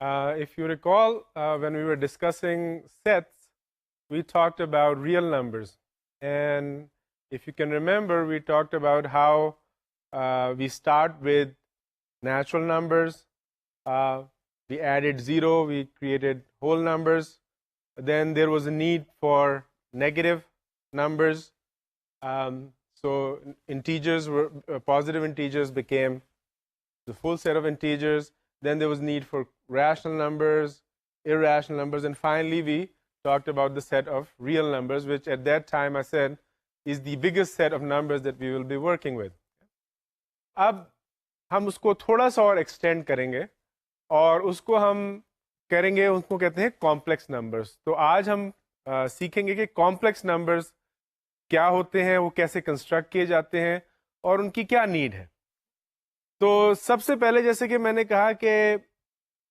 If you recall, when we were discussing sets, we talked about real numbers. And if you can remember, we talked about how we start with natural numbers. We added 0, we created whole numbers. Then there was a need for negative numbers. So integers were positive integers became the full set of integers. Then there was need for rational numbers, irrational numbers, and finally we talked about the set of real numbers, which at that time I said is the biggest set of numbers that we will be working with. اب ہم اس کو تھوڑا سا اور extend کریں گے اور اس کو ہم کریں گے، ان کو کہتے ہیں کمپلیکس نمبرز. تو آج ہم سیکھیں گے کہ کمپلیکس نمبرز کیا ہوتے ہیں، وہ کیسے کنسٹرکٹ کیے جاتے ہیں اور ان کی کیا نیڈ ہے. تو سب سے پہلے جیسے کہ میں نے کہا کہ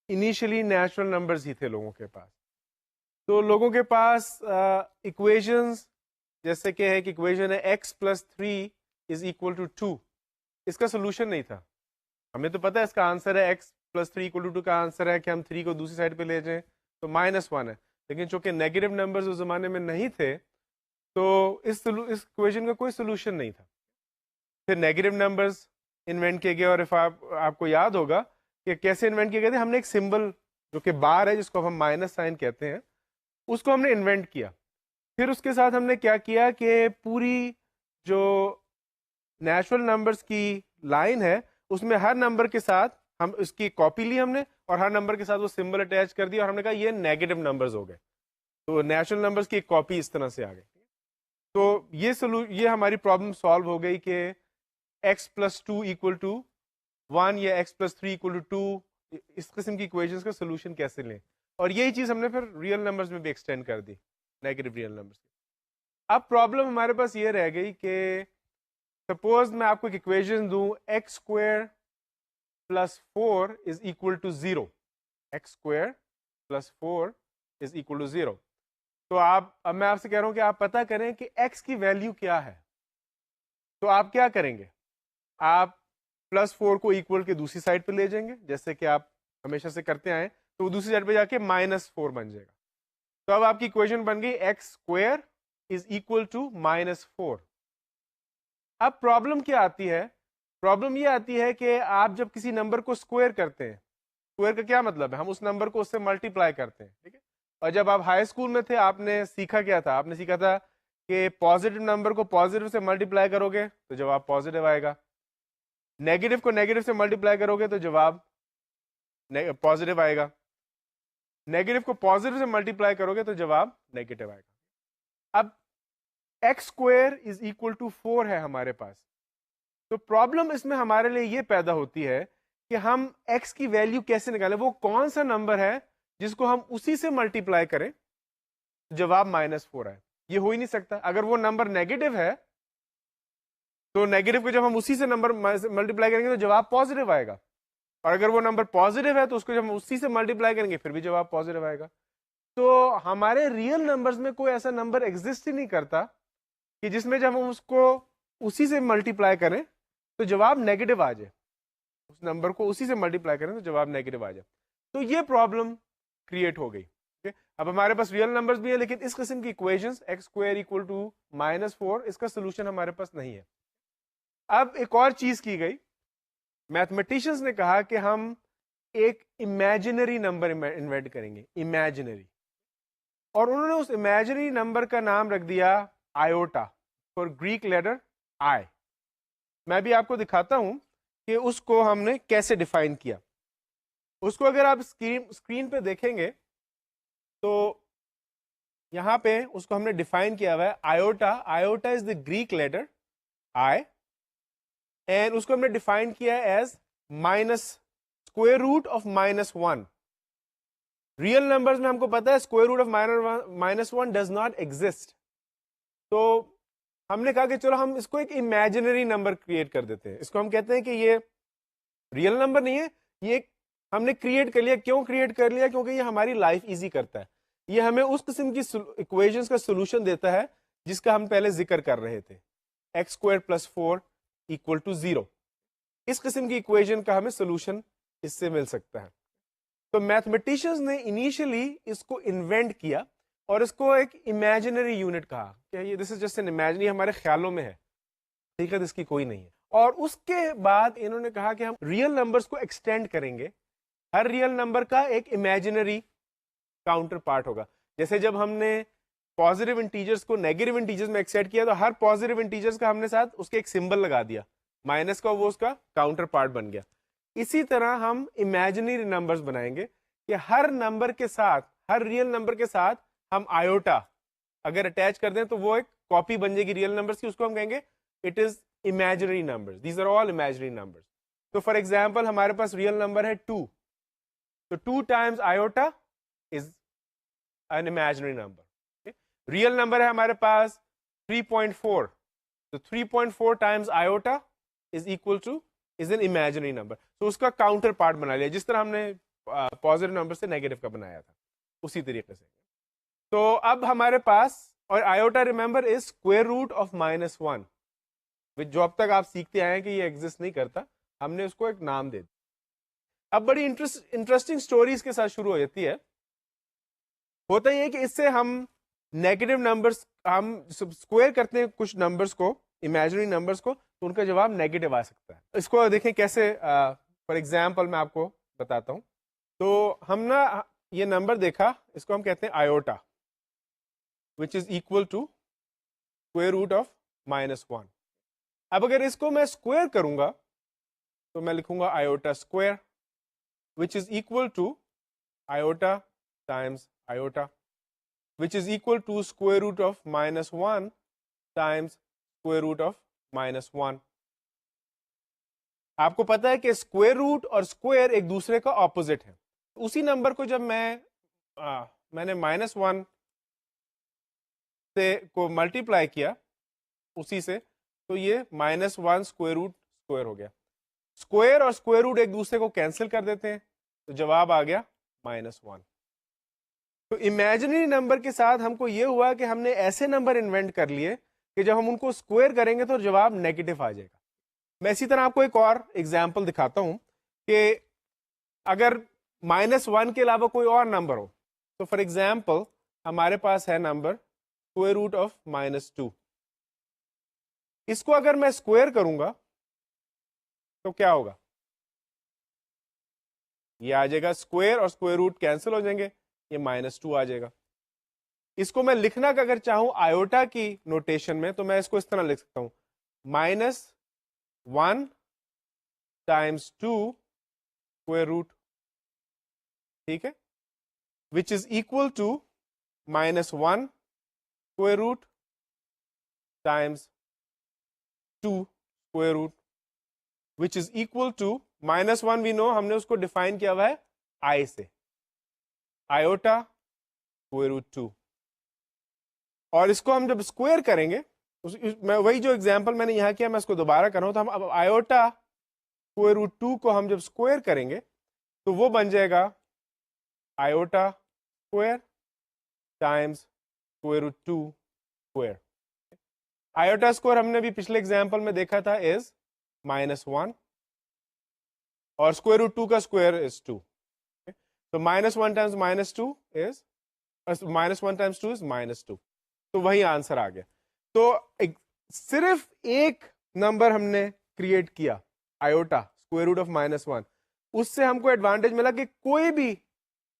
انیشلی نیچرل نمبرز ہی تھے لوگوں کے پاس. تو لوگوں کے پاس ایکویشنز جیسے کہ ایک ایکویشن ہے x+3 = 2، اس کا سولوشن نہیں تھا. ہمیں تو پتہ ہے اس کا آنسر ہے x+3 = 2 کا آنسر ہے کہ ہم 3 کو دوسری سائڈ پہ لے جائیں تو -1 ہے. لیکن چونکہ نیگیٹو نمبرز اس زمانے میں نہیں تھے تو اس ایکویشن کا کوئی سولوشن نہیں تھا. پھر نیگیٹو نمبرز انوینٹ کیے گئے، اور آپ کو یاد ہوگا کہ کیسے انوینٹ کیے گئے تھے. ہم نے ایک سمبل جو کہ بار ہے، جس کو ہم مائنس سائن کہتے ہیں، اس کو ہم نے انوینٹ کیا. پھر اس کے ساتھ ہم نے کیا کیا کہ پوری جو نیچرل نمبرز کی لائن ہے اس میں ہر نمبر کے ساتھ ہم اس کی کاپی لی ہم نے، اور ہر نمبر کے ساتھ وہ سمبل اٹیچ کر دیا، اور ہم نے کہا یہ نیگیٹو نمبرز ہو گئے. تو نیچرل نمبرز کی ایک کاپی اس طرح سے آ گئی. تو یہ ہماری پرابلم سالو ہو گئی کہ x+2 = 1 یا x+3 = 2، اس قسم کی ایکویشنز کا سولوشن کیسے لیں. اور یہی چیز ہم نے پھر ریئل نمبرز میں بھی ایکسٹینڈ کر دی، نیگیٹو ریئل نمبرز. اب پرابلم ہمارے پاس یہ رہ گئی کہ سپوز میں آپ کو ایک ایکویشن دوں x² + 4 = 0، x² + 4 = 0. تو اب میں آپ سے کہہ رہا ہوں کہ آپ پتہ کریں کہ x کی ویلیو کیا ہے. تو آپ کیا کریں گے؟ آپ +4 کو ایکول کے دوسری سائڈ پہ لے جائیں گے، جیسے کہ آپ ہمیشہ سے کرتے آئے، تو وہ دوسری سائڈ پہ جا کے -4 بن جائے گا. تو اب آپ کی ایکویشن بن گئی x² = -4. اب پرابلم کیا آتی ہے؟ پرابلم یہ آتی ہے کہ آپ جب کسی نمبر کو اسکوائر کرتے ہیں، اسکوائر کا کیا مطلب ہے؟ ہم اس نمبر کو اس سے ملٹیپلائی کرتے ہیں، ٹھیک ہے. اور جب آپ ہائی اسکول میں تھے آپ نے سیکھا کیا تھا؟ آپ نے سیکھا تھا کہ پازیٹیو نمبر کو پازیٹیو سے ملٹیپلائی کرو گے تو جواب پازیٹیو آئے گا، نیگیٹو کو نیگیٹو سے ملٹیپلائی کرو گے تو جواب پازیٹیو آئے گا، نیگیٹو کو پازیٹیو سے ملٹیپلائی کرو گے تو جواب نیگیٹو آئے گا. اب x² = 4 ہے ہمارے پاس. تو پرابلم اس میں ہمارے لیے یہ پیدا ہوتی ہے کہ ہم x کی ویلیو کیسے نکالیں؟ وہ کون سا نمبر ہے جس کو ہم اسی سے ملٹیپلائی کریں جواب -4 آئے؟ یہ ہو ہی نہیں سکتا. اگر وہ نمبر نیگیٹو ہے تو نیگیٹو کو جب ہم اسی سے نمبر ملٹیپلائی کریں گے تو جواب پازیٹیو آئے گا، اور اگر وہ نمبر پازیٹیو ہے تو اس کو جب ہم اسی سے ملٹیپلائی کریں گے پھر بھی جواب پازیٹیو آئے گا. تو ہمارے ریئل نمبرز میں کوئی ایسا نمبر ایگزسٹ ہی نہیں کرتا کہ جس میں جب ہم اس کو اسی سے ملٹیپلائی کریں تو جواب نیگیٹو آ جائے، اس نمبر کو اسی سے ملٹیپلائی کریں تو جواب نیگیٹو آ جائے. تو یہ پرابلم کریٹ ہو گئی. اب ہمارے پاس ریئل نمبرز بھی ہیں لیکن اس قسم کی ایکویشنز x² = -4 اس کا سولوشن ہمارے پاس نہیں ہے. اب ایک اور چیز کی گئی، میتھمیٹیشینز نے کہا کہ ہم ایک امیجنری نمبر انوینٹ کریں گے، امیجنری. اور انہوں نے اس امیجنری نمبر کا نام رکھ دیا آئیوٹا، فار گریک لیٹر آئی. میں بھی آپ کو دکھاتا ہوں کہ اس کو ہم نے کیسے ڈیفائن کیا. اس کو اگر آپ اسکرین پہ دیکھیں گے تو یہاں پہ اس کو ہم نے ڈیفائن کیا ہوا ہے iota. Iota is the Greek letter i, and اس کو ہم نے ڈیفائن کیا ایز -√(-1). ریئل نمبرز میں ہم کو پتا ہے (√(-1) ڈز ناٹ ایگزسٹ. تو ہم نے کہا کہ چلو ہم اس کو ایک امیجنری نمبر کریٹ کر دیتے ہیں. اس کو ہم کہتے ہیں کہ یہ ریئل نمبر نہیں ہے، یہ ہم نے کریٹ کر لیا. کیوں کریٹ کر لیا؟ کیونکہ یہ ہماری لائف ایزی کرتا ہے. یہ ہمیں اس قسم کی ایکویشنز کا سولوشن دیتا ہے جس کا ہم پہلے ذکر کر رہے تھے، x² + 4 = 0. اس قسم کی ایکویشن کا ہمیں سولوشن اس سے مل سکتا ہے. تو میتھمیٹیشینز نے انیشلی اس کو انوینٹ کیا اور اس کو ایک امیجنری یونٹ کہا کہ یہ دس از جسٹ این امیجنری، ہمارے خیالوں میں ہے، حقیقت اس کی کوئی نہیں ہے. اور اس کے بعد انہوں نے کہا کہ ہم ریئل نمبرز کو ایکسٹینڈ کریں گے، ہر ریئل نمبر کا ایک امیجنری کاؤنٹر پارٹ ہوگا. جیسے جب ہم نے پازیٹیو انٹیجرز کو نیگیٹو انٹیجرز میں ایکسیٹ کیا تو ہر پازیٹیو انٹیجرز کا ہم نے ساتھ اس کے ایک سمبل لگا دیا، مائنس کا وہ اس کا کاؤنٹر پارٹ بن گیا. اسی طرح ہم امیجنری نمبرز بنائیں گے کہ ہر نمبر کے ساتھ، ہر ریئل نمبر کے ساتھ ہم آئیوٹا اگر اٹیچ کر دیں تو وہ ایک کاپی بن جائے گی ریئل نمبرز کی، اس کو ہم کہیں گے it is imaginary numbers, these are all imaginary numbers. تو فار ایگزامپل ہمارے پاس ریئل نمبر ہے 2، تو 2 times iota is an imaginary number. Real number ہے ہمارے پاس 3.4، تو 3.4 times iota is equal to is an imaginary number. تو اس کا کاؤنٹر پارٹ بنا لیا جس طرح ہم نے پازیٹیو نمبر سے نیگیٹو کا بنایا تھا اسی طریقے سے. تو اب ہمارے پاس، اور iota remember is square root of -1، جو اب تک آپ سیکھتے آئے ہیں کہ یہ ایگزسٹ نہیں کرتا، ہم نے اس کو ایک نام دے دیا. اب بڑی انٹرسٹنگ سٹوری اس کے ساتھ شروع ہو جاتی ہے. ہوتا یہ کہ اس سے ہم نیگیٹو نمبرز، ہم اسکوئر کرتے ہیں کچھ نمبرز کو، امیجنری نمبرز کو، تو ان کا جواب نیگیٹو آ سکتا ہے. اس کو دیکھیں کیسے. فار ایگزامپل میں آپ کو بتاتا ہوں. تو ہم نا یہ نمبر دیکھا، اس کو ہم کہتے ہیں iota which is equal to square root of -1. اب اگر اس کو میں اسکوئر کروں گا تو میں لکھوں گا iota square which is equal to iota times iota which is equal to square root of -1 times square root of -1. آپ کو پتا ہے کہ اسکوئر روٹ اور اسکوئر ایک دوسرے کا اپوزٹ ہے. اسی نمبر کو جب میں نے -1 سے کو ملٹیپلائی کیا اسی سے، تو یہ -1 اسکوئر روٹ اسکوئر ہو گیا. اسکوئر اور اسکوئر روٹ ایک دوسرے کو کینسل کر دیتے ہیں تو جواب آ گیا -1. تو امیجنری نمبر کے ساتھ ہم کو یہ ہوا کہ ہم نے ایسے نمبر انوینٹ کر لیے کہ جب ہم ان کو اسکوئر کریں گے تو جواب نیگیٹو آ جائے گا. میں اسی طرح آپ کو ایک اور ایگزامپل دکھاتا ہوں کہ اگر -1 کے علاوہ کوئی اور نمبر ہو، تو فار ایگزامپل ہمارے پاس ہے نمبر اسکوئر روٹ آف -2. اس کو اگر میں اسکوئر کروں گا تو کیا ہوگا؟ یہ آ جائے گا اسکوئر اور اسکوئر روٹ کینسل ہو جائیں گے، یہ -2 آ جائے گا. اس کو میں لکھنا کہ اگر چاہوں آئیوٹا کی نوٹیشن میں تو میں اس کو اس طرح لکھ سکتا ہوں -1 ٹائمس 2 اسکوئر روٹ، ٹھیک ہے، which is equal to -1 square root times 2 square root which is equal to -1. we know ہم نے اس کو ڈیفائن کیا ہوا ہے I سے، آئیوٹا اسکوئر روٹ 2. اور اس کو ہم جب اسکوئر کریں گے، میں وہی جو ایگزامپل میں نے یہاں کیا میں اس کو دوبارہ کر رہا ہوں. تو ہم اب آئیوٹا اسکوئر روٹ 2 کو ہم جب اسکوئر کریں گے تو وہ بن جائے گا iota square times square root 2 square. Iota square ہم نے بھی پچھلے ایگزامپل میں دیکھا تھا از -1 اور اسکوئر روٹ 2 کا اسکوئر از 2. تو -1 ٹائمس -2 از -1 ٹائمس 2 از -2. تو وہی آنسر آ گیا. تو صرف ایک نمبر ہم نے کریٹ کیا آئیوٹا اسکوئر روٹ آف -1، اس سے ہم کو ایڈوانٹیج ملا کہ کوئی بھی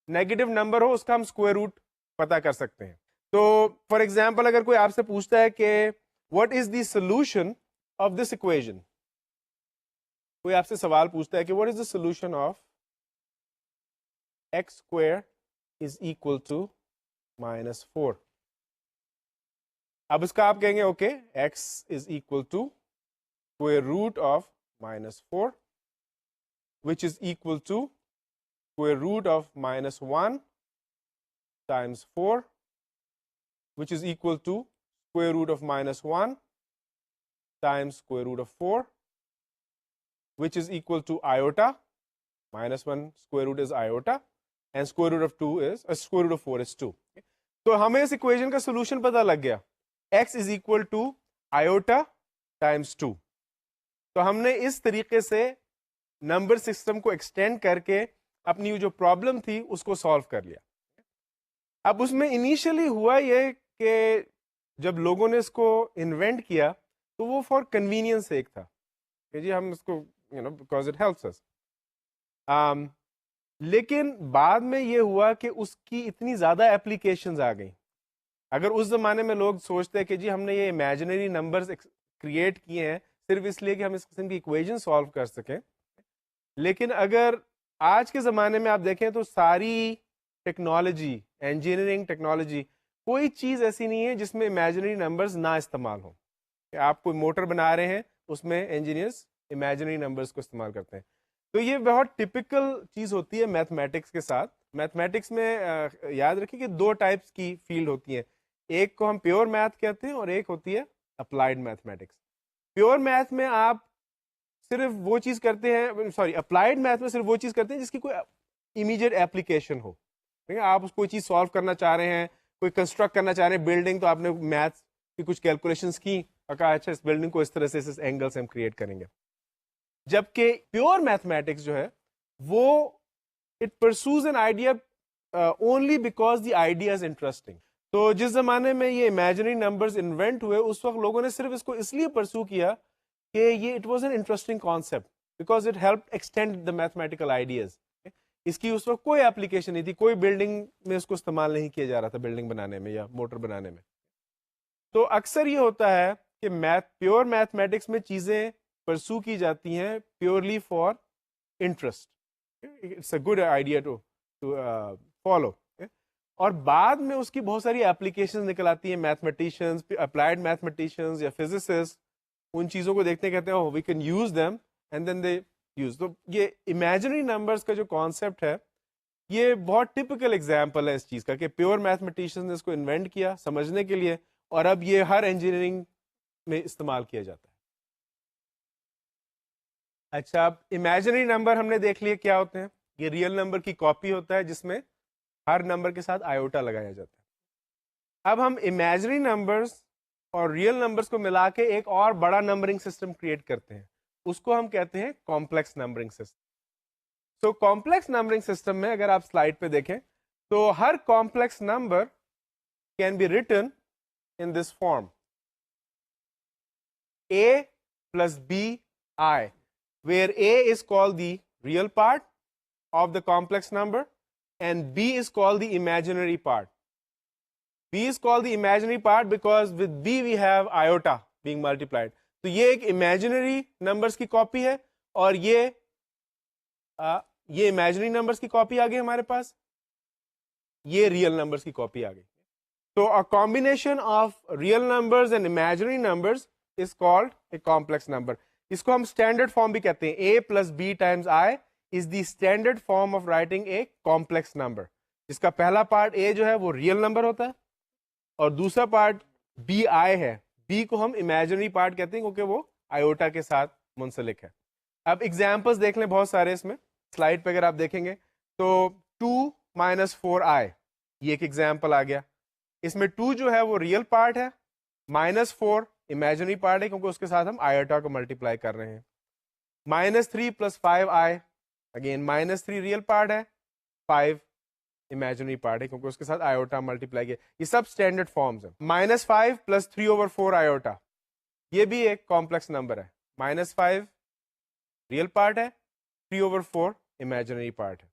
نیگیٹو نمبر ہو اس کا ہم اسکوئر روٹ پتا کر سکتے ہیں. تو فار ایگزامپل اگر کوئی آپ سے پوچھتا ہے کہ what is the solution of this equation, کوئی آپ سے سوال پوچھتا ہے کہ what is the solution of x square is equal to -4. اب اس کا آپ کہیں گے okay x is equal to square root of -4 which is equal to square root of -1 times 4 which is equal to square root of -1 times square root of 4 which is equal to iota. -1 square root is iota and square root of 2 is square root of 4 is 2. تو ہمیں اس equation کا solution پتہ لگ گیا x is equal to iota times 2. تو ہم نے اس طریقے سے نمبر سسٹم کو ایکسٹینڈ کر کے اپنی جو پرابلم تھی اس کو سالو کر لیا. اب اس میں انیشلی ہوا یہ کہ جب لوگوں نے اس کو انوینٹ کیا تو وہ فار کنوینئنس ایک تھا کہ جی ہم اس کو بیکاز اٹ ہیلپس اس. لیکن بعد میں یہ ہوا کہ اس کی اتنی زیادہ اپلیکیشنز آ گئیں. اگر اس زمانے میں لوگ سوچتے ہیں کہ جی ہم نے یہ امیجنری نمبرز کریٹ کیے ہیں صرف اس لیے کہ ہم اس قسم کی ایکویژن سالو کر سکیں, لیکن اگر آج کے زمانے میں آپ دیکھیں تو ساری ٹیکنالوجی, انجینئرنگ ٹیکنالوجی, کوئی چیز ایسی نہیں ہے جس میں امیجنری نمبرز نہ استعمال ہوں. کہ آپ کوئی موٹر بنا رہے ہیں اس میں انجینئرس امیجنری نمبرز کو استعمال کرتے ہیں. تو یہ بہت ٹپکل چیز ہوتی ہے میتھمیٹکس کے ساتھ. میتھمیٹکس میں یاد رکھیں کہ دو ٹائپس کی فیلڈ ہوتی ہیں, ایک کو ہم پیور میتھ کہتے ہیں اور ایک ہوتی ہے اپلائیڈ میتھمیٹکس. پیور میتھ میں آپ صرف وہ چیز کرتے ہیں, اپلائیڈ میتھ میں صرف وہ چیز کرتے ہیں جس کی کوئی امیجیٹ ایپلیکیشن ہو. آپ اس کوئی چیز سالو کرنا چاہ رہے ہیں, کوئی کنسٹرکٹ کرنا چاہ رہے ہیں بلڈنگ, تو آپ نے میتھ کی کچھ کیلکولیشنس کی اور کہا اچھا اس بلڈنگ کو اس طرح سے اس اینگل سے ہم کریٹ کریں گے. جبکہ پیور میتھمیٹکس جو ہے وہ it pursues an idea only because the idea is interesting. تو جس زمانے میں یہ امیجنری نمبرز انوینٹ ہوئے اس وقت لوگوں نے صرف اس کو اس لیے پرسو کیا کہ یہ it was an interesting concept because it help extend the mathematical ideas. اس کی اس وقت کوئی اپلیکیشن نہیں تھی, کوئی بلڈنگ میں اس کو استعمال نہیں کیا جا رہا تھا, بلڈنگ بنانے میں یا موٹر بنانے میں. تو اکثر یہ ہوتا ہے کہ پیور میتھمیٹکس میں چیزیں پرسو کی جاتی ہیں purely for interest. It's a good idea to follow. اور بعد میں اس کی بہت ساری اپلیکیشن نکل آتی ہیں. میتھمیٹیشینز, اپلائیڈ میتھمیٹیشینز یا فزسسٹ ان چیزوں کو دیکھتے کہتے ہیں we can use them and then they use. تو یہ امیجنری نمبرز کا جو کانسیپٹ ہے یہ بہت ٹپکل ایگزامپل ہے اس چیز کا کہ پیور میتھمیٹیشینز نے اس کو انوینٹ کیا سمجھنے کے لیے, اور اب یہ ہر انجینئرنگ میں استعمال کیا جاتا ہے. اچھا, اب امیجنری نمبر ہم نے دیکھ لیے کیا ہوتے ہیں. یہ ریئل نمبر کی کاپی ہوتا ہے جس میں ہر نمبر کے ساتھ آئیوٹا لگایا جاتا ہے. اب ہم امیجنری نمبرز اور ریئل نمبرز کو ملا کے ایک اور بڑا نمبرنگ سسٹم کریٹ کرتے ہیں, اس کو ہم کہتے ہیں کمپلیکس نمبرنگ سسٹم. تو کمپلیکس نمبرنگ سسٹم میں اگر آپ سلائڈ پہ دیکھیں تو ہر complex number can be written in this form: a plus b I, where a is called the real part of the complex number and b is called the imaginary part. b is called the imaginary part because with b we have iota being multiplied. تو یہ ایک imaginary numbers کی copy ہے اور یہ imaginary numbers کی copy آ گئی ہمارے پاس, یہ real numbers کی کاپی آ گئی. So a combination of real numbers and imaginary numbers is called a complex number. اس کو ہم standard form بھی کہتے ہیں. a plus b times I is the standard form of writing a complex number. جس کا پہلا part a جو ہے وہ real number ہوتا ہے اور دوسرا پارٹ b I ہے. b کو ہم imaginary پارٹ کہتے ہیں کیونکہ وہ iota کے ساتھ منسلک ہے. اب ایگزامپلس دیکھ لیں بہت سارے اس میں. سلائڈ پہ اگر آپ دیکھیں گے تو 2 minus 4i یہ ایک ایگزامپل آ گیا. اس میں 2 جو ہے وہ ریئل پارٹ ہے, -4 امیجنری پارٹ ہے کیونکہ اس کے ساتھ ہم آئیوٹا کو ملٹیپلائی کر رہے ہیں. -3 + 5i اگین -3 ریئل پارٹ ہے, 5 امیجنری پارٹ ہے کیونکہ اس کے ساتھ آئیوٹا ملٹیپلائی کیا. یہ سب اسٹینڈرڈ فارمز ہیں. -5 + 3/4 آئیوٹا یہ بھی ایک کمپلیکس نمبر ہے. -5 ریئل پارٹ ہے, 3/4 امیجنری پارٹ ہے.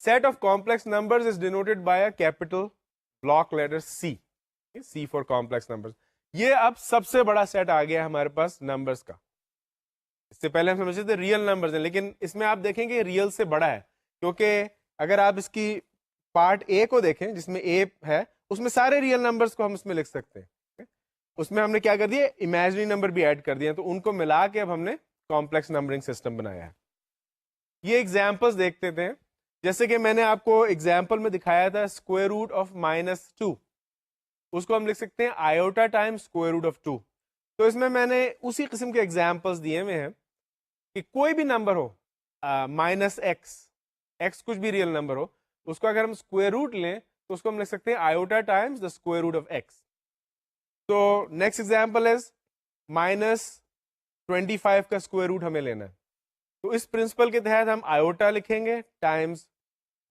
Set of complex numbers is denoted by a capital block letter C, C for complex numbers. یہ اب سب سے بڑا سیٹ آ گیا ہمارے پاس نمبرز کا. اس سے پہلے ہم سمجھتے تھے ریئل نمبرز ہیں, لیکن اس میں آپ دیکھیں گے ریئل سے بڑا ہے کیونکہ اگر آپ اس کی پارٹ A کو دیکھیں جس میں A ہے اس میں سارے ریئل نمبرز کو ہم اس میں لکھ سکتے ہیں. اس میں ہم نے کیا کر دیا, امیجنری نمبر بھی ایڈ کر دیا, تو ان کو ملا کے اب ہم نے کمپلیکس نمبرنگ سسٹم بنایا ہے. یہ ایگزامپلس دیکھتے تھے جیسے کہ میں نے آپ کو ایگزامپل میں دکھایا تھا اسکوائر روٹ آف -2, اس کو ہم لکھ سکتے ہیں iota time square root of 2. تو اس میں نے اسی قسم کے ایگزامپلس دیے ہوئے ہیں کہ کوئی بھی نمبر ہو -x کچھ بھی ریئل نمبر ہو, اس کو اگر ہم اسکوائر روٹ لیں تو اس کو ہم لکھ سکتے ہیں iota times the square root of x. تو نیکسٹ ایگزامپل از -25 کا اسکوائر روٹ ہمیں لینا ہے. تو اس پرنسپل کے تحت ہم آئیوٹا لکھیں گے ٹائمس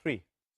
3.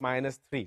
-3.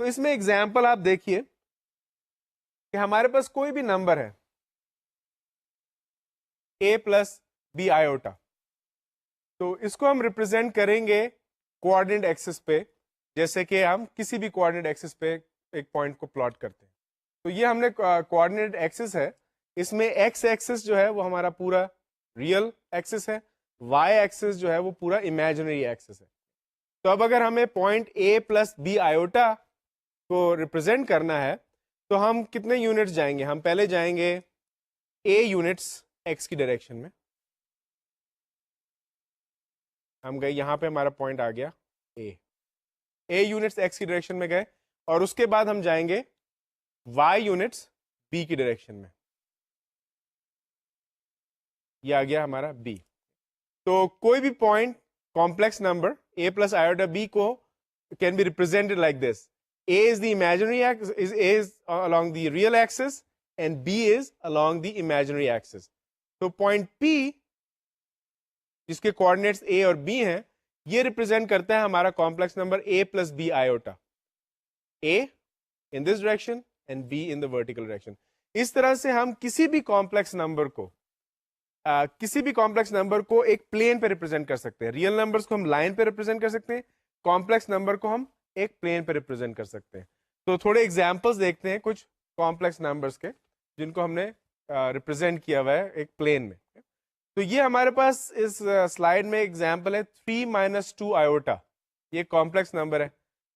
تو اس میں ایگزامپل آپ دیکھیے کہ ہمارے پاس کوئی بھی نمبر ہے a پلس بی آئیوٹا، تو اس کو ہم ریپرزینٹ کریں گے کوآرڈینیٹ ایکسس پہ، جیسے کہ ہم کسی بھی کوآرڈینیٹ ایکسس پہ ایک پوائنٹ کو پلاٹ کرتے ہیں. تو یہ ہم نے کوآرڈینیٹ ایکسس ہے، اس میں ایکس ایکسس جو ہے وہ ہمارا پورا ریئل ایکسس ہے، وائی ایکسس جو ہے وہ پورا امیجنری ایکسس ہے. تو اب اگر ہمیں پوائنٹ اے پلس بی آئیوٹا کو ریپرزینٹ کرنا ہے تو ہم کتنے یونٹس جائیں گے؟ ہم پہلے جائیں گے اے یونٹس ایکس کی ڈائریکشن میں، ہم گئے یہاں پہ ہمارا پوائنٹ آ گیا اے یونٹس ایکس کی ڈائریکشن میں گئے، اور اس کے بعد ہم جائیں گے وائی یونٹس بی کی ڈائریکشن میں، یہ آ گیا ہمارا بی. تو کوئی بھی point complex number a plus iota b کو can be represented like this: A is the imaginary axis, is along the real axis, and B is along the imaginary axis. تو point P جس کے coordinates A اور B ہیں، یہ represent کرتا ہے ہمارا complex number A plus B iota. A in this direction and B in the vertical direction. اس طرح سے ہم کسی بھی کمپلیکس نمبر کو ایک پلین پہ ریپرزینٹ کر سکتے ہیں. ریئل نمبرز کو ہم لائن پہ ریپرزینٹ کر سکتے ہیں، کمپلیکس نمبر کو ہم ایک پلین پہ ریپرزینٹ کر سکتے ہیں. تو تھوڑے ایگزامپلس دیکھتے ہیں کچھ کمپلیکس نمبرز کے جن کو ہم نے ریپرزینٹ کیا ہوا ہے ایک پلین میں. تو یہ ہمارے پاس اس سلائیڈ میں ایگزامپل ہے 3 - 2 آئیوٹا. یہ کمپلیکس نمبر ہے،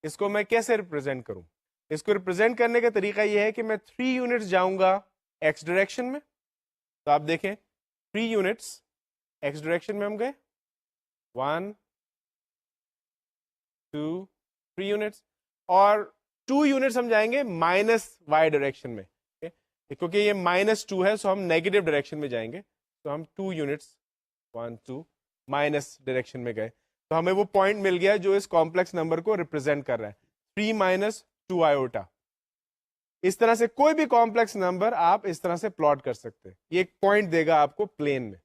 اس کو میں کیسے ریپرزینٹ کروں؟ اس کو ریپرزینٹ کرنے کا طریقہ یہ ہے کہ میں 3 یونٹس جاؤں گا ایکس ڈائریکشن میں. تو آپ دیکھیں 3 یونٹس ایکس ڈائریکشن میں ہم گئے، 1 2 3 یونٹس، اور 2 یونٹس ہم جائیں گے مائنس وائی ڈائریکشن میں، کیونکہ یہ -2 ہے سو ہم نیگیٹو ڈائریکشن میں جائیں گے. تو ہم 2 یونٹس 1 2 مائنس ڈائریکشن میں گئے، تو ہمیں وہ پوائنٹ مل گیا جو اس کمپلیکس نمبر کو ریپرزینٹ کر رہا ہے 3 - 2 آئیوٹا. اس طرح سے کوئی بھی کمپلیکس نمبر آپ اس طرح سے پلاٹ کر سکتے ہیں، یہ ایک پوائنٹ دے گا آپ کو پلین میں.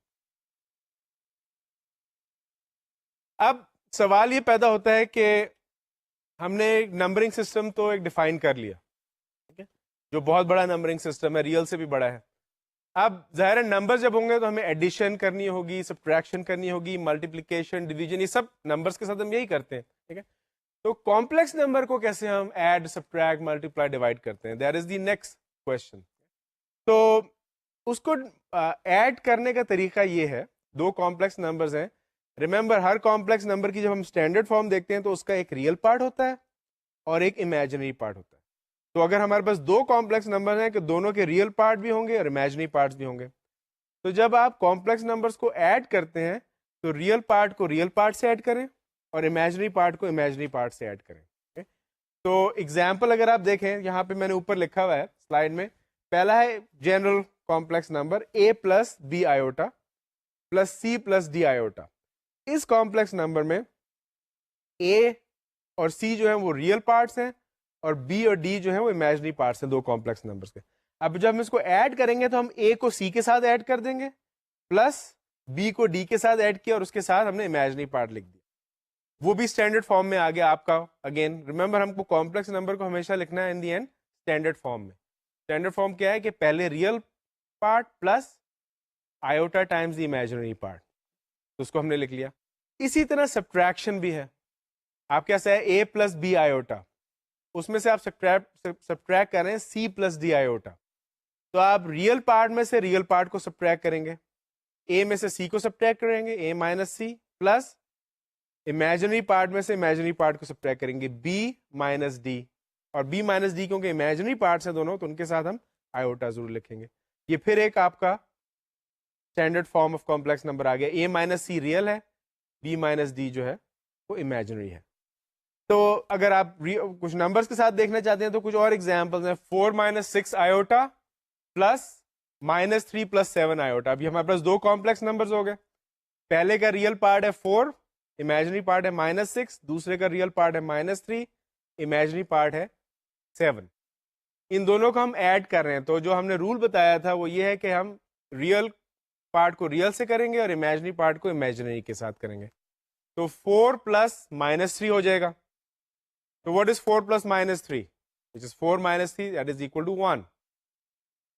اب سوال یہ پیدا ہوتا ہے کہ ہم نے نمبرنگ سسٹم تو ایک ڈیفائن کر لیا، ٹھیک ہے، جو بہت بڑا نمبرنگ سسٹم ہے، ریئل سے بھی بڑا ہے. اب ظاہر ہے نمبر جب ہوں گے تو ہمیں ایڈیشن کرنی ہوگی، سبٹریکشن کرنی ہوگی، ملٹیپلیکیشن، ڈویژن، یہ سب نمبرز کے ساتھ ہم یہی کرتے ہیں، ٹھیک ہے. تو کمپلیکس نمبر کو کیسے ہم ایڈ، سبٹریکٹ، ملٹیپلائی، ڈیوائڈ کرتے ہیں؟ That is the next question. تو اس کو ایڈ کرنے کا طریقہ یہ ہے، دو کمپلیکس نمبرز ہیں. ریمبر ہر کمپلیکس نمبر کی جب ہم اسٹینڈرڈ فارم دیکھتے ہیں تو اس کا ایک ریئل پارٹ ہوتا ہے اور ایک امیجنری پارٹ ہوتا ہے. تو اگر ہمارے پاس دو کمپلیکس نمبر ہیں کہ دونوں کے ریئل پارٹ بھی ہوں گے اور امیجنری پارٹس بھی ہوں گے، تو جب آپ کمپلیکس نمبرز کو ایڈ کرتے ہیں تو ریئل پارٹ کو ریئل پارٹ سے ایڈ کریں اور امیجنری پارٹ کو امیجنری پارٹ سے ایڈ کریں. تو ایگزامپل اگر آپ دیکھیں یہاں پہ میں نے اوپر لکھا ہوا ہے سلائڈ میں، پہلا ہے general complex number a plus b iota plus c plus d iota. اس کمپلیکس نمبر میں a اور c جو ہیں وہ ریئل پارٹس ہیں اور b اور d جو ہیں وہ امیجنری پارٹس ہیں دو کمپلیکس نمبرز کے. اب جب ہم اس کو ایڈ کریں گے تو ہم a کو c کے ساتھ ایڈ کر دیں گے، پلس b کو d کے ساتھ ایڈ کیا اور اس کے ساتھ ہم نے امیجنری پارٹ لکھ دیا. وہ بھی اسٹینڈرڈ فارم میں آ گیا آپ کا. اگین ریمبر ہم کو کمپلیکس نمبر کو ہمیشہ لکھنا ہے in the end standard form میں. اسٹینڈرڈ فارم کیا ہے کہ پہلے real part plus iota times the imaginary part, تو اس کو ہم نے لکھ لیا. اسی طرح سبٹریکشن بھی ہے. آپ کیسا ہے اے پلس بی آئیوٹا، اس میں سے آپ سبٹریکٹ کر رہے ہیں سی پلس ڈی آئیوٹا، تو آپ ریئل پارٹ میں سے ریئل پارٹ کو سبٹریکٹ کریں گے، اے میں سے سی کو سبٹریکٹ کریں گے اے مائنس سی، پلس امیجنری پارٹ میں سے امیجنری پارٹ کو سبٹریکٹ کریں گے بی مائنس ڈی، اور بی مائنس ڈی کیونکہ امیجنری پارٹس ہیں دونوں تو ان کے ساتھ ہم آئیوٹا ضرور لکھیں گے. یہ پھر ایک آپ کا standard form of complex number آ گیا. اے مائنس سی ریئل ہے، بی مائنس ڈی جو ہے وہ امیجنری ہے. تو اگر آپ کچھ نمبرز کے ساتھ دیکھنا چاہتے ہیں تو کچھ اور ایگزامپلز ہیں. 4 - 6 آئیوٹا پلس -3 + 7 آئیوٹا. ابھی ہمارے پاس دو کمپلیکس نمبرز ہو گئے. پہلے کا ریئل پارٹ ہے 4، امیجنری پارٹ ہے -6، دوسرے کا ریئل پارٹ ہے -3، امیجنری پارٹ ہے 7. ان دونوں کو ہم ایڈ کر رہے ہیں. تو جو ہم نے رول بتایا تھا وہ یہ ہے کہ ہم ریئل پارٹ کو ریئل سے کریں گے اور امیجنری پارٹ کو امیجنری کے ساتھ کریں گے. تو 4 + -3 ہو جائے گا، So what is 4 plus minus 3? Which is 4 minus 3, that is equal to 1.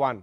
1.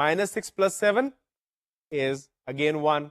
-6 plus 7 is again 1.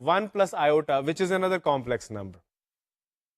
1 plus iota, which is another complex number.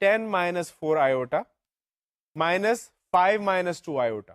10 minus 4 iota minus 5 minus 2 iota.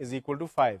is equal to 5.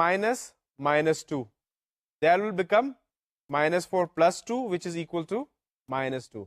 minus -2, that will become -4 plus 2, which is equal to -2.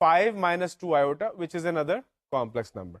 5 minus 2 iota, which is another complex number.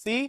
c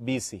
bc.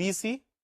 bc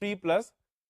3 +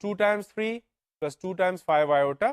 2 times 3 plus 2 times 5 iota,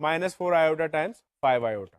-4 iota times 5 iota.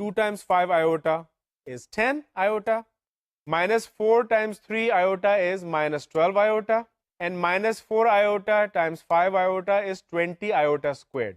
2 times 5 iota is 10 iota, -4 times 3 iota is -12 iota, and -4 iota times 5 iota is 20 iota squared.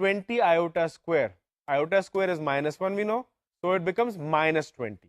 20 iota square. Iota square is -1 we know, so it becomes -20.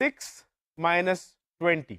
6 minus 20,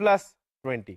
+20,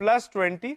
+ 20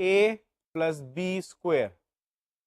a + b²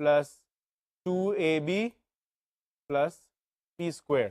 + 2ab + p².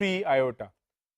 3 iota,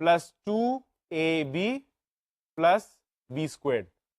+ 2ab + b²,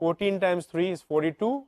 14 times 3 is 42,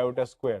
iota square.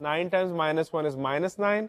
9 times -1 is -9,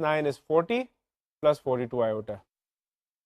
9 is 40 + 42 iota.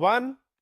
1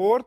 4th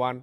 1,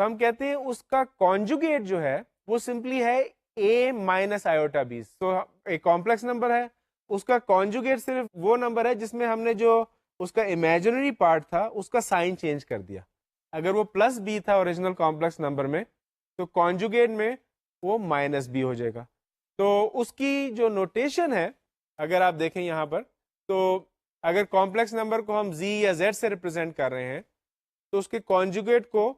تو ہم کہتے ہیں اس کا conjugate جو ہے وہ simply ہے a minus iota be. تو ایک کمپلیکس نمبر ہے, اس کا کانجوگیٹ صرف وہ نمبر ہے جس میں ہم نے جو اس کا امیجنری پارٹ تھا اس کا سائن چینج کر دیا. اگر وہ پلس بی تھا اوریجنل کمپلیکس نمبر میں تو کانجوگیٹ میں وہ مائنس بی ہو جائے گا. تو اس کی جو نوٹیشن ہے اگر آپ دیکھیں یہاں پر, تو اگر کمپلیکس نمبر کو ہم زی یا زیڈ سے ریپرزینٹ کر رہے ہیں تو اس کے کانجوگیٹ کو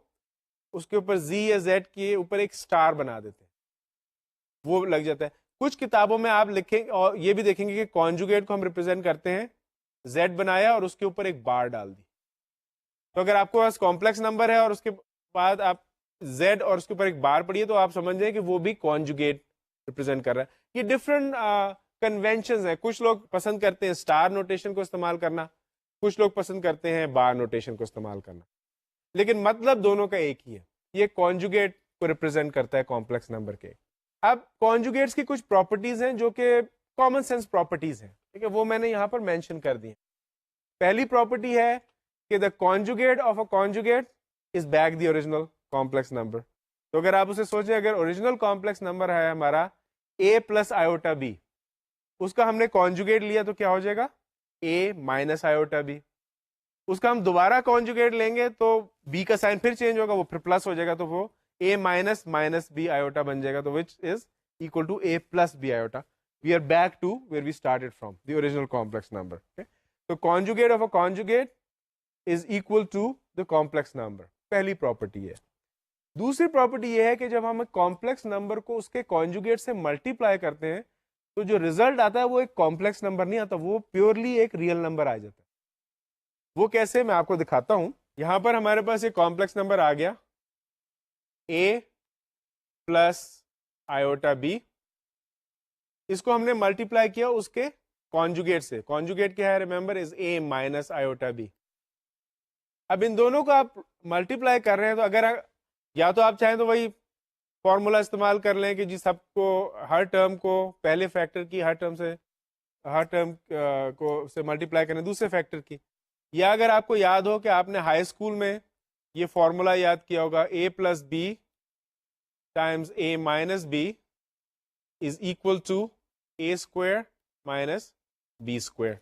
اس کے اوپر زی یا زیڈ کے اوپر ایک سٹار بنا دیتے ہیں, وہ لگ جاتا ہے. کچھ کتابوں میں آپ لکھیں اور یہ بھی دیکھیں گے کہ کانجوگیٹ کو ہم ریپرزینٹ کرتے ہیں زیڈ بنایا اور اس کے اوپر ایک بار ڈال دی. تو اگر آپ کو پاس کمپلیکس نمبر ہے اور اس کے بعد آپ زیڈ اور اس کے اوپر ایک بار پڑھیے تو آپ سمجھ جائیں کہ وہ بھی کانجوگیٹ ریپرزینٹ کر رہا ہے. یہ ڈفرنٹ کنونشنز ہیں. کچھ لوگ پسند کرتے ہیں اسٹار نوٹیشن کو استعمال کرنا, کچھ لوگ پسند کرتے ہیں بار نوٹیشن کو استعمال کرنا, لیکن مطلب دونوں کا ایک ہی ہے. یہ کانجوگیٹ کو ریپرزینٹ کرتا ہے کمپلیکس نمبر کے. اب کانجوگیٹس کی کچھ پراپرٹیز ہیں جو کہ کامن سینس پراپرٹیز ہیں, ٹھیک ہے, وہ میں نے یہاں پر مینشن کر دی ہیں. پہلی پراپرٹی ہے کہ the conjugate of a conjugate is back the original complex number. تو اگر آپ اسے سوچیں, اگر اوریجنل کمپلیکس نمبر ہے ہمارا a پلس آئیوٹا بی, اس کا ہم نے کانجوگیٹ لیا تو کیا ہو جائے گا a مائنس آئیوٹا بی. اس کا ہم دوبارہ کانجوگیٹ لیں گے تو b کا سائن پھر چینج ہوگا, وہ پھر پلس ہو جائے گا, تو وہ a minus minus be iota بن جائے گا, تو which is equal to a plus b iota. We are back to where we started from, the original complex number. Okay? So conjugate of a conjugate is equal to the complex number. پہلی property ہے. دوسری property یہ ہے کہ جب ہم complex number کو اس کے کانجوگیٹ سے ملٹی پلائی کرتے ہیں تو جو ریزلٹ آتا ہے وہ ایک کمپلیکس نمبر نہیں آتا, وہ پیورلی ایک ریئل نمبر آ جاتا ہے. وہ کیسے, میں آپ کو دکھاتا ہوں. یہاں پر ہمارے پاس ایک کمپلیکس نمبر آ گیا a پلس آئیوٹا بی. اس کو ہم نے ملٹی پلائی کیا اس کے کانجوگیٹ سے. کانجوگیٹ کیا ہے, remember, is a minus iota b. اب ان دونوں کو آپ ملٹی پلائی کر رہے ہیں تو اگر یا تو آپ چاہیں تو وہی فارمولا استعمال کر لیں کہ جی سب کو ہر ٹرم کو پہلے فیکٹر کی ہر ٹرم کو سے ملٹی پلائی کریں دوسرے فیکٹر کی. یا اگر آپ کو یاد ہو کہ آپ نے ہائی اسکول میں یہ فارمولا یاد کیا ہوگا, A plus B times A minus B is equal to A square minus B square.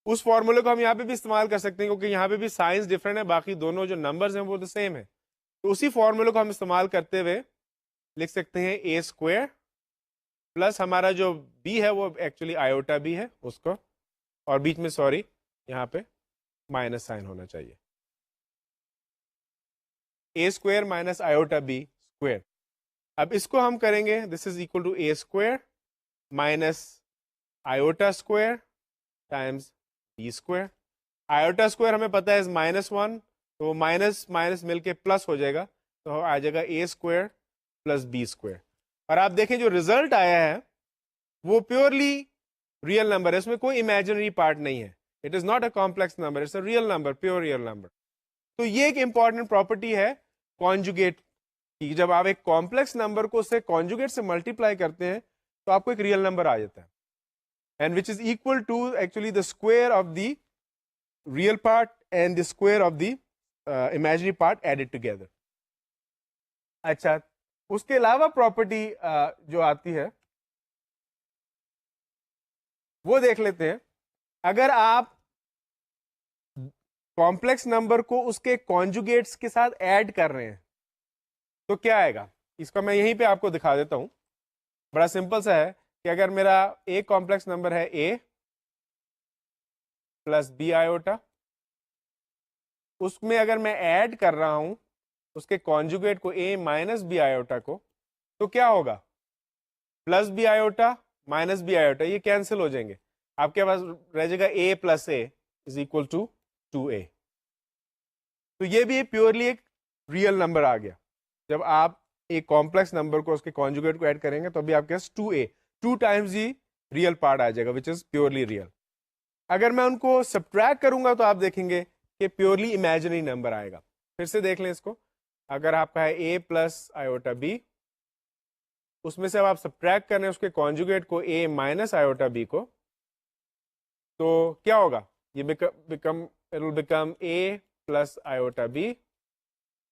اس فارمولے کو ہم یہاں پہ بھی استعمال کر سکتے ہیں کیونکہ یہاں پہ بھی سائنس ڈفرنٹ ہے, باقی دونوں جو نمبرز ہیں وہ تو سیم ہے. تو اسی فارمولے کو ہم استعمال کرتے ہوئے لکھ سکتے ہیں اے اسکوئر پلس ہمارا جو بی ہے وہ ایکچولی آئیوٹا بی ہے اس کو, اور بیچ میں سوری یہاں پہ مائنس سائن ہونا چاہیے, A square minus iota B square. اب اس کو ہم کریں گے, this is equal to A square minus iota square times B square. Iota square ہمیں پتا ہے مائنس ون, تو وہ مائنس مائنس مل کے پلس ہو جائے گا, تو آ جائے گا اے اسکوئر پلس بی اسکوئر. اور آپ دیکھیں جو ریزلٹ آیا ہے وہ پیورلی ریئل نمبر ہے, اس میں کوئی امیجنری پارٹ نہیں ہے. It is not a complex number, it's a real number, pure real number. تو یہ ایک امپورٹنٹ پراپرٹی ہے کانجوگیٹ کی. جب آپ ایک کمپلیکس نمبر کو اس سے کانجوگیٹ سے ملٹی پلائی کرتے ہیں تو آپ کو ایک ریئل نمبر آ جاتا ہے, and which is equal to actually the square of the real part and the square of the imaginary part added together. اچھا, اس کے علاوہ پراپرٹی جو آتی ہے وہ دیکھ لیتے ہیں. اگر آپ کمپلیکس نمبر کو اس کے کانجوگیٹس کے ساتھ ایڈ کر رہے ہیں تو کیا آئے گا, اس کا میں یہیں پہ آپ کو دکھا دیتا ہوں. بڑا سمپل سا ہے کہ اگر میرا ایک کمپلیکس نمبر ہے a پلس بی آئیوٹا, اس میں اگر میں ایڈ کر رہا ہوں اس کے کانجوگیٹ کو a مائنس بی آئیوٹا کو, تو کیا ہوگا, plus b iota minus be iota یہ کینسل ہو جائیں گے, آپ کے پاس رہ جائے گا a plus a is equal to 2a. تو یہ بھی پیورلی ایک ریئل نمبر آ گیا. جب آپ ایک کمپلیکس نمبر کو اس کے کانجوگیٹ کو ایڈ کریں گے تو ابھی آپ کے پاس 2a 2 ٹائمز ہی ریئل پارٹ آ جائے گا, وچ از پیورلی ریئل. اگر میں ان کو سبٹریکٹ کروں گا تو آپ دیکھیں گے کہ پیورلی امیجنری نمبر آئے گا. پھر سے دیکھ لیں اس کو, اگر آپ کا ہے a پلس آئیوٹا بی, اس میں سے اب آپ سبٹریکٹ کر رہے ہیں اس کے کانجوگیٹ کو a مائنس آئیوٹا بی کو, تو کیا ہوگا, یہ become a plus iota b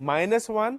-1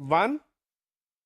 1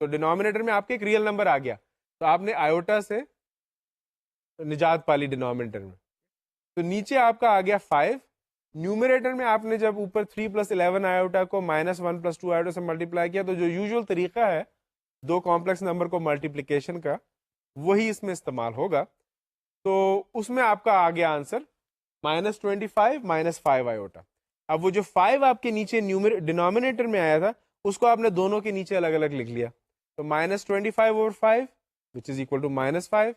تو ڈینومینیٹر میں آپ کے ایک ریئل نمبر آ گیا, تو آپ نے آئیوٹا سے نجات پالی ڈینومینیٹر میں. تو نیچے آپ کا آ گیا 5, نیومریٹر میں آپ نے جب اوپر 3 + 11 آئیوٹا کو -1 + 2 آئیوٹا سے ملٹیپلائی کیا, تو جو یوزول طریقہ ہے دو کمپلیکس نمبر کو ملٹیپلیکیشن کا, وہی اس میں استعمال ہوگا. تو اس میں آپ کا آ گیا آنسر -25 -5 آئیوٹا. اب وہ جو 5 آپ کے نیچے ڈینومینیٹر میں آیا تھا, اس کو آپ نے دونوں کے نیچے الگ الگ لکھ لیا. تو -25/5 which is equal to -5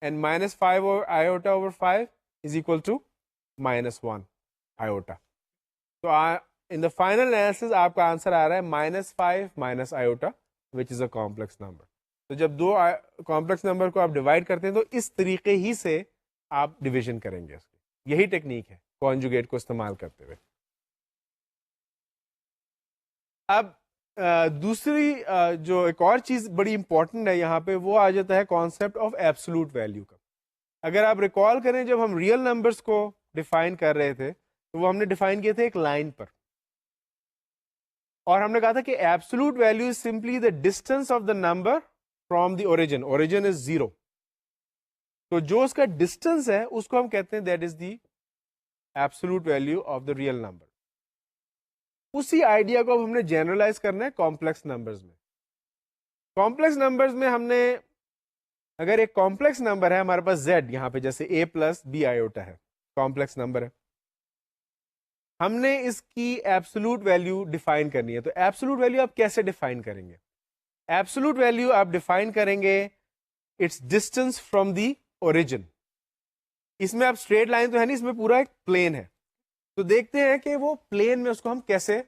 and -5 iota over 5 is equal to -1 iota. So in the final analysis آپ کا آنسر آ رہا ہے -5 iota which is a complex number. تو جب دو کمپلیکس نمبر کو آپ ڈیوائڈ کرتے ہیں تو اس طریقے ہی سے آپ ڈویژن کریں گے اس کی. یہی ٹیکنیک ہے کانجوگیٹ کو استعمال کرتے ہوئے. اب دوسری جو ایک اور چیز بڑی امپورٹنٹ ہے یہاں پہ, وہ آ جاتا ہے کانسیپٹ آف ایبسولوٹ ویلیو کا. اگر آپ ریکال کریں جب ہم ریئل نمبرز کو ڈیفائن کر رہے تھے تو وہ ہم نے ڈیفائن کیے تھے ایک لائن پر, اور ہم نے کہا تھا کہ absolute value is simply the distance of the number from the origin. Origin is 0, تو جو اس کا ڈسٹینس ہے اس کو ہم کہتے ہیں that is the absolute value of the real number. اسی آئیڈیا کو اب ہم نے جنرلائز کرنا ہے کمپلیکس نمبرز میں. کمپلیکس نمبرز میں ہم نے, اگر ایک کمپلیکس نمبر ہے ہمارے پاس z یہاں پہ جیسے a + b آئیوٹا ہے, کمپلیکس نمبر ہے, ہم نے اس کی ایبسولوٹ ویلیو ڈیفائن کرنی ہے. تو ایبسولوٹ ویلیو آپ کیسے ڈیفائن کریں گے؟ ایبسولوٹ ویلیو آپ ڈیفائن کریں گے its distance from the origin. اس میں اب اسٹریٹ لائن تو ہے نہیں, اس میں پورا ایک پلین ہے. تو دیکھتے ہیں کہ وہ پلین میں اس کو ہم کیسے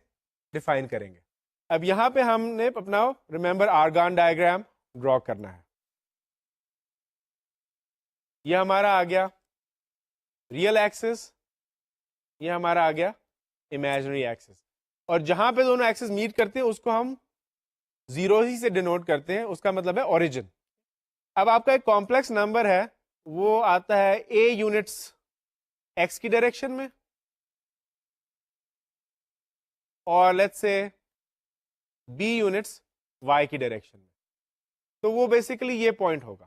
ڈیفائن کریں گے. اب یہاں پہ ہم نے اپنا ریمبر آرگان ڈائیگرام ڈرا کرنا ہے. یہ ہمارا آ گیا ریئل ایکسس, یہ ہمارا آ گیا امیجنری ایکسس, اور جہاں پہ دونوں ایکسس میٹ کرتے ہیں اس کو ہم 0 ہی سے ڈینوٹ کرتے ہیں, اس کا مطلب ہے اوریجن. اب آپ کا ایک کمپلیکس نمبر ہے, وہ آتا ہے a یونٹس x کی ڈائریکشن میں, اور let's say b units y کی ڈائریکشن میں. تو وہ بیسیکلی یہ پوائنٹ ہوگا.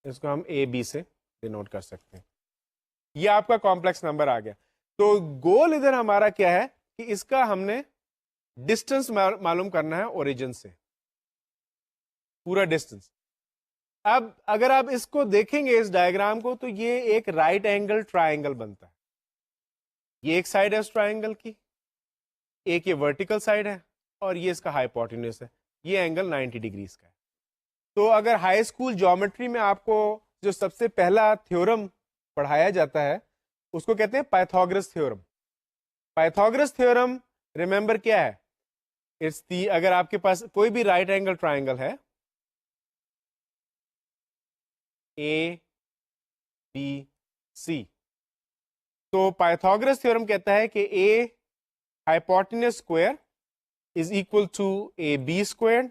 اس کو ہم اے بی سے ڈینوٹ کر سکتے ہیں. یہ آپ کا کمپلیکس نمبر آ گیا. تو گول ادھر ہمارا کیا ہے کہ اس کا ہم نے ڈسٹینس معلوم کرنا ہے اوریجن سے, پورا ڈسٹینس. اب اگر آپ اس کو دیکھیں گے اس ڈائیگرام کو, تو یہ ایک رائٹ اینگل ٹرائنگل بنتا ہے. یہ ایک سائڈ ہے اس ٹرائنگل کی, ایک یہ ورٹیکل سائڈ ہے, اور یہ اس کا ہائپوٹینیوس ہے. یہ اینگل 90 ڈگریز کا ہے. تو اگر ہائی اسکول جیومیٹری میں آپ کو جو سب سے پہلا تھیورم پڑھایا جاتا ہے اس کو کہتے ہیں پائتھاگورس تھیورم. پائتھاگورس تھیورم ریمبر کیا ہے؟ اٹس دی, اگر آپ کے پاس کوئی بھی رائٹ اینگل ٹرائنگل ہے اے بی سی, تو پائتھاگورس تھیورم کہتا ہے کہ a hypotenuse square is equal to A B square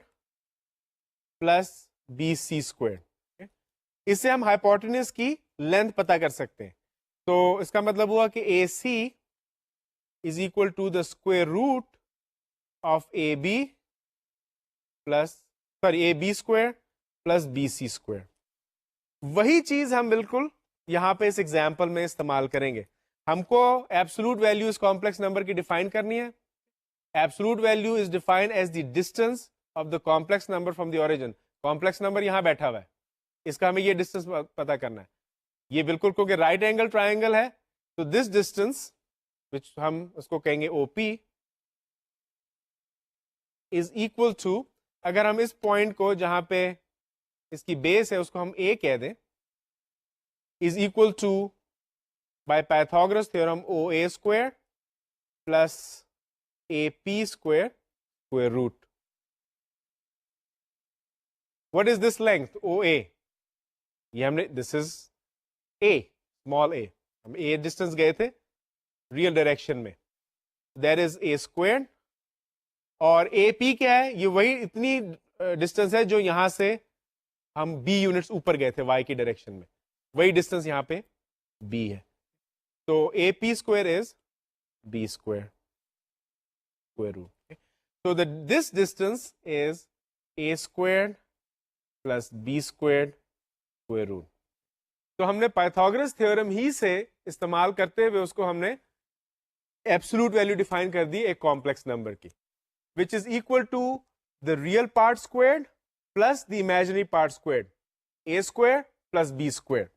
plus B C square. اس سے ہم ہائپوٹینس کی لینتھ پتا کر سکتے ہیں. تو اس کا مطلب ہوا کہ A C is equal to the square root of A B plus sorry A B square plus B C square. وہی چیز ہم بالکل یہاں پہ اس ایگزامپل میں استعمال کریں گے. ہم کو ایبسولوٹ ویلیو اس کمپلیکس نمبر کی ڈیفائن کرنی ہے. Absolute value is defined as the distance of the complex number from the origin. Complex number یہاں بیٹھا ہوا ہے, اس کا ہمیں یہ ڈسٹینس پتا کرنا ہے. یہ بالکل کیونکہ رائٹ اینگل ٹرائنگل ہے, تو دس ڈسٹینس وچ ہم اس کو کہیں گے او پی از اکول ٹو, اگر ہم اس پوائنٹ کو جہاں پہ اس کی بیس ہے اس کو ہم اے کہہ دیں, is equal to by Pythagoras theorem O A square plus A P square square root. What is this length? OA. یہ ہم نے this is A, small a. ہم A ڈسٹینس گئے تھے ریئل ڈائریکشن میں. That is A squared. اور AP کیا ہے؟ یہ وہی اتنی ڈسٹینس ہے جو یہاں سے ہم B یونٹس اوپر گئے تھے Y کی ڈائریکشن میں. وہی ڈسٹینس یہاں پہ B ہے. تو AP square is B square. square root. Okay? So this distance is a squared plus b squared square root. تو ہم نے پائتھاگورس تھیورم ہی سے استعمال کرتے ہوئے اس کو ہم نے ایبسولوٹ ویلیو ڈیفائن کر دی ایک کمپلیکس نمبر کی, which is equal to the real part squared plus the imaginary part squared, a square plus b square.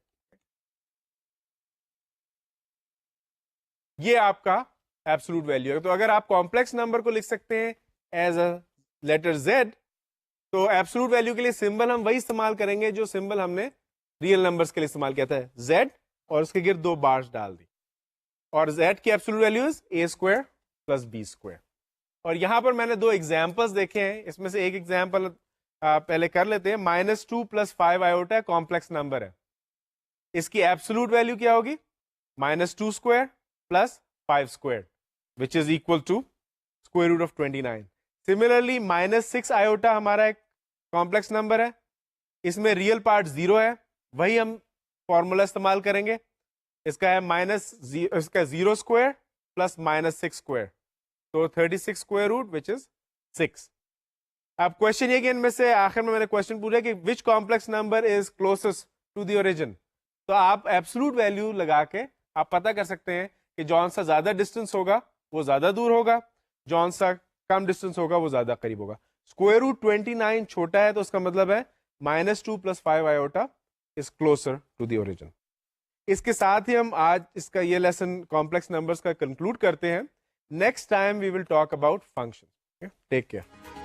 یہ آپ کا ایبسولوٹ ویلیو ہے. تو اگر آپ کمپلیکس نمبر کو لکھ سکتے ہیں ایز اے لیٹر زیڈ, تو ایبسولوٹ ویلیو کے لیے سمبل ہم وہی استعمال کریں گے جو سمبل ہم نے ریئل نمبرز کے لیے استعمال کیا تھا, زیڈ, اور اس کے گرد 2 بارز ڈال دی, اور زیڈ کی absolute value is a square plus b square. اور یہاں پر میں نے 2 ایگزامپلس دیکھے ہیں, اس میں سے ایک ایگزامپل پہلے کر لیتے ہیں. -2 + 5 آئیوٹا کمپلیکس نمبر ہے, اس کی ایبسولوٹ ویلیو کیا ہوگی, -2 square plus 5 square, which is equal to square root of 29. Similarly, -6 iota ہمارا ایک کمپلیکس نمبر ہے, اس میں ریئل پارٹ 0 ہے, وہی ہم فارمولا استعمال کریں گے. اس کا ہے اس کا 0 اسکوائر پلس -6 اسکوائر, تو 36 اسکوائر روٹ وچ از 6. اب کوشچن یہ کہ ان میں سے آخر میں نے کوشچن پوچھا کہ which complex number is closest to the origin. تو آپ ایبسولوٹ ویلیو لگا کے آپ پتہ کر سکتے ہیں کہ جون سا زیادہ ڈسٹینس ہوگا وہ زیادہ دور ہوگا, جون سا کم ڈسٹینس ہوگا وہ زیادہ قریب ہوگا. اسکوائر روٹ 29 چھوٹا ہے تو اس کا مطلب ہے -2 + 5 iota is closer to the origin. اس کے ساتھ ہی ہم آج اس کا یہ لیسن کمپلیکس نمبرز کا کنکلوڈ کرتے ہیں. Next time we will talk about function. Take care.